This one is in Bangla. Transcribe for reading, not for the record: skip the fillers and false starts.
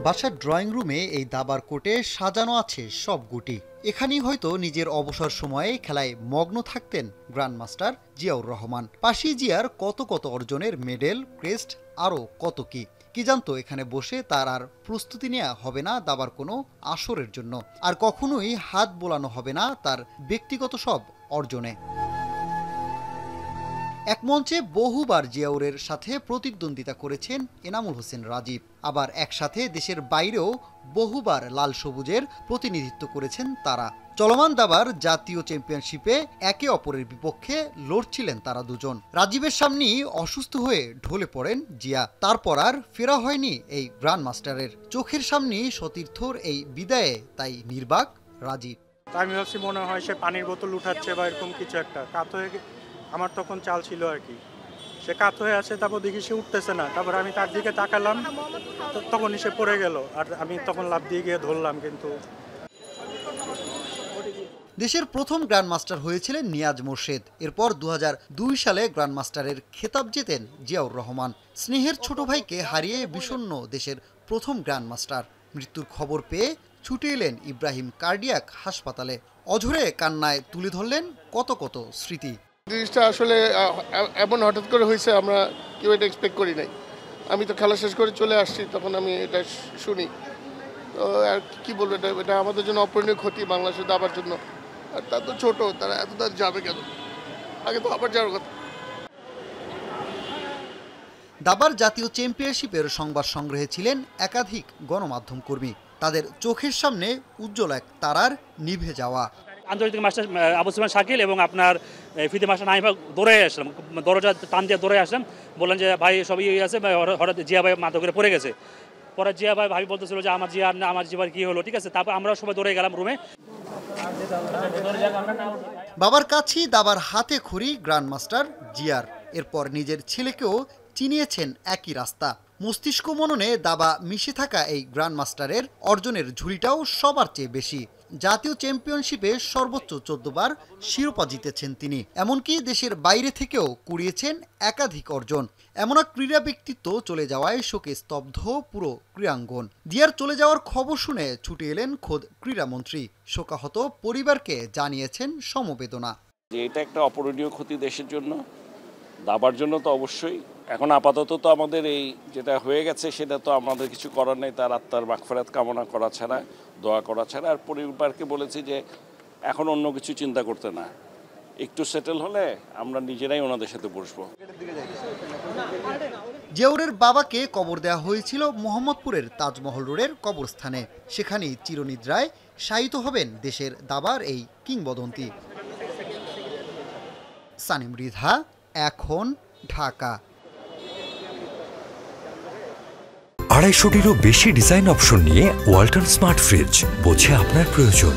বাসার ড্রয়িং রুমে এই দাবার কোর্টে সাজানো আছে সব গুটি। এখানেই হয়তো নিজের অবসর সময়ে খেলায় মগ্ন থাকতেন গ্র্যান্ডমাস্টার জিয়াউর রহমান। পাশি জিয়ার কত কত অর্জনের মেডেল, ক্রেস্ট, আরও কত কি জানতো এখানে বসে তার আর প্রস্তুতি নেওয়া হবে না দাবার কোনো আসরের জন্য, আর কখনোই হাত বোলানো হবে না তার ব্যক্তিগত সব অর্জনে। এক মঞ্চে বহুবার জিয়াউরের সাথে প্রতিদ্বন্দ্বিতা করেছেন এনামুল হোসেন রাজীব, আবার একসাথে দেশের বাইরেও বহুবার লাল সবুজের প্রতিনিধিত্ব করেছেন তারা। চলমান দাবার জাতীয় চ্যাম্পিয়নশিপে একে অপরের বিপক্ষে লড়ছিলেন তারা দুজন। রাজীবের সামনেই অসুস্থ হয়ে ঢলে পড়েন জিয়া, তারপর আর ফেরা হয়নি এই গ্র্যান্ডমাস্টারের। চোখের সামনেই সতীর্থর এই বিদায়ে তাই নির্বাক রাজীব। আমি ভাবছি মনে হয় সে পানির বোতল উঠাচ্ছে বা এরকম কিছু একটা, কাত হয়ে আমার তখন চাল ছিল আর কি, সে কাত হয়ে আছে, তারপর দেখি সে উঠতেছে না, তারপর আমি তার দিকে তাকালাম, তখনই সে পড়ে গেল, আর আমি তখন লাফ দিয়ে গিয়ে ধরলাম। কিন্তু দেশের প্রথম গ্র্যান্ডমাস্টার হয়েছিলেন নিয়াজ মোর্শেদ। এরপর 2002 সালে গ্র্যান্ডমাস্টারের খেতাব জেতেন জিয়াউর রহমান। স্নেহের ছোট ভাইকে হারিয়ে বিষণ্ণ দেশের প্রথম গ্র্যান্ডমাস্টার। মৃত্যুর খবর পেয়ে ছুটে এলেন ইব্রাহিম কার্ডিয়াক হাসপাতালে। অঝরে কান্নায় তুলে ধরলেন কত কত স্মৃতি। জিনিসটা আসলে এমন হঠাৎ করে হয়েছে, আমরা কেউ এটা এক্সপেক্ট করি নাই। আমি তো খেলা শেষ করে চলে আসছি, তখন আমি এটা শুনি, তো আর কি বলবো, এটা আমাদের জন্য অপূরণীয় ক্ষতি বাংলাদেশের দাবার জন্য। আর তা তো ছোট, তারা এত তার যাবে কেন, আগে তো আবার যাওয়ার কথা। দাবার জাতীয় চ্যাম্পিয়নশিপের সংবাদ সংগ্রহে ছিলেন একাধিক গণমাধ্যম কর্মী। তাদের চোখের সামনে উজ্জ্বল এক তারার নিভে যাওয়া। আন্তর্জাতিক মাস্টার আবু সুফিয়ান শাকিল এবং আপনার ফিদে মাস্টার নাইমা দৌড়ে আসলাম, দরজা টান দিয়ে দৌড়ে আসলাম, বললেন যে ভাই সবই আছে, হঠাৎ জিয়া ভাই মাথা করে পড়ে গেছে। পরে জিয়া ভাই ভাবি বলতেছিল যে আমার জিয়া না, আমার জিয়ার কি হলো, ঠিক আছে। তারপর আমরা সবাই দৌড়ে গেলাম রুমে। বাবার কাছেই দাবার হাতে খড়ি গ্র্যান্ডমাস্টার জিয়ার। এরপর নিজের ছেলেকেও চিনিয়েছেন একই রাস্তা। মস্তিষ্ক মননে দাবা মিশে থাকা এই গ্র্যান্ডমাস্টারের অর্জনের ঝুলিটাও সবার চেয়ে বেশি। জাতীয় চ্যাম্পিয়নশিপে সর্বোচ্চ 14 বার শিরোপা জিতেছেন তিনি। এমনকি দেশের বাইরে থেকেও কুড়িয়েছেন একাধিক অর্জন। এমন এক ক্রীড়া ব্যক্তিত্ব চলে যাওয়ায় শোকে স্তব্ধ পুরো ক্রীড়াঙ্গন। জিয়ার চলে যাওয়ার খবর শুনে ছুটে এলেন খোদ ক্রীড়ামন্ত্রী। শোকাহত পরিবারকে জানিয়েছেন সমবেদনা। এটা একটা অপূরণীয় ক্ষতি দেশের জন্য, দাবার জন্য তো অবশ্যই। এখন আপাতত তো আমাদের এই যেটা হয়ে গেছে সেটা তো আমাদের কিছু করার নেই, তার আত্মার মাগফিরাত কামনা করা ছাড়া, দোয়া করা ছাড়া। আর পরিবারকে বলেছি যে এখন অন্য কিছু চিন্তা করতে না, একটু সেটেল হলে আমরা নিজেরাই ওনাদের সাথে বসবো। জিয়াউরের বাবাকে কবর দেওয়া হয়েছিল মোহাম্মদপুরের তাজমহল রোডের কবরস্থানে। সেখানেই চিরনিদ্রায় শায়িত হবেন দেশের দাবার এই কিংবদন্তি। সানিম রিধা, এখন, ঢাকা। 250টিরও বেশি ডিজাইন অপশন নিয়ে ওয়ালটন স্মার্ট ফ্রিজ, বোঝে আপনার প্রয়োজন।